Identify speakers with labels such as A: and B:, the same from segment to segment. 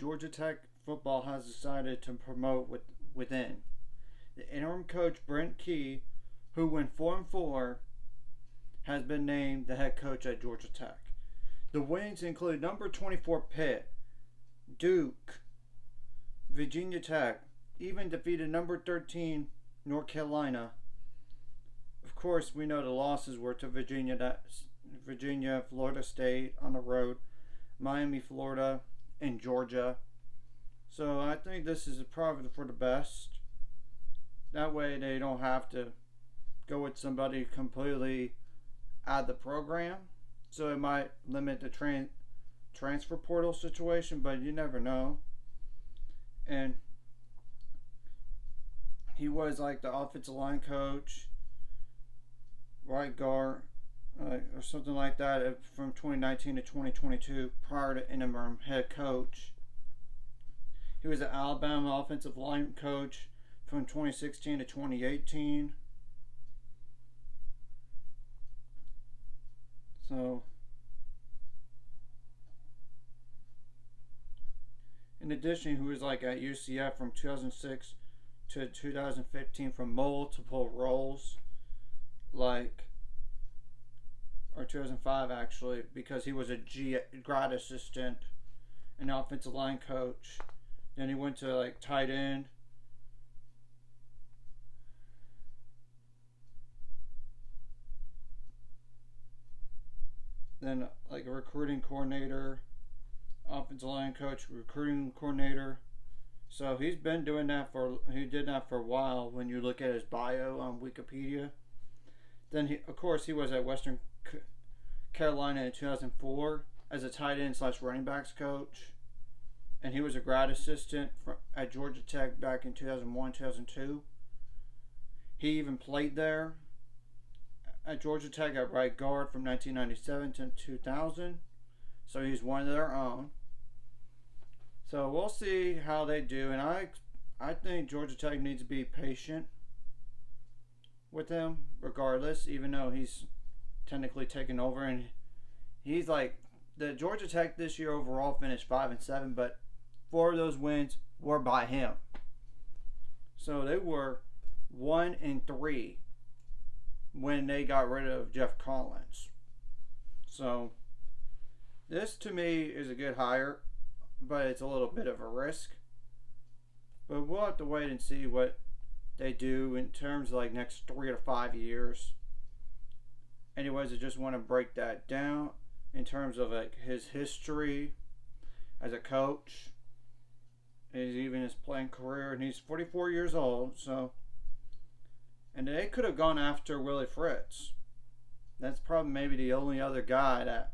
A: Georgia Tech football has decided to promote within. The interim coach Brent Key, who went 4-4, has been named the head coach at Georgia Tech. The wins include number 24 Pitt, Duke, Virginia Tech, even defeated number 13 North Carolina. Of course, we know the losses were to Virginia, Florida State on the road, Miami, Florida, and Georgia. So I think this is probably for the best. That way they don't have to go with somebody completely out of the program. So it might limit the transfer portal situation, but you never know. And he was like the offensive line coach, right guard, or something like that from 2019 to 2022 prior to interim head coach. He was the Alabama offensive line coach from 2016 to 2018. So, in addition, he was like at UCF from 2006 to 2015 for multiple roles, or 2005 actually, because he was a grad assistant and offensive line coach. Then he went to tight end. Then a recruiting coordinator, offensive line coach, recruiting coordinator. So he did that for a while when you look at his bio on Wikipedia. Then he was at Western Carolina in 2004 as a tight end / running backs coach. And he was a grad assistant at Georgia Tech back in 2001, 2002. He even played there at Georgia Tech at right guard from 1997 to 2000. So he's one of their own. So we'll see how they do. And I think Georgia Tech needs to be patient with him regardless, even though he's technically taken over. And he's the Georgia Tech this year overall finished 5-7, but 4 of those wins were by him. So they were 1-3 when they got rid of Jeff Collins. So this to me is a good hire, but it's a little bit of a risk. But we'll have to wait and see what they do in terms of next 3 to 5 years. Anyways, I just want to break that down in terms of his history as a coach, even his playing career, and he's 44 years old. So, and they could have gone after Willie Fritz. That's probably maybe the only other guy that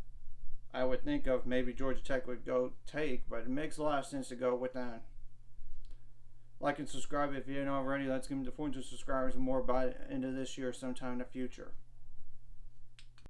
A: I would think of maybe Georgia Tech would go take, but it makes a lot of sense to go with that. Like and subscribe if you didn't already. Let's get to 400 subscribers and more by the end of this year sometime in the future.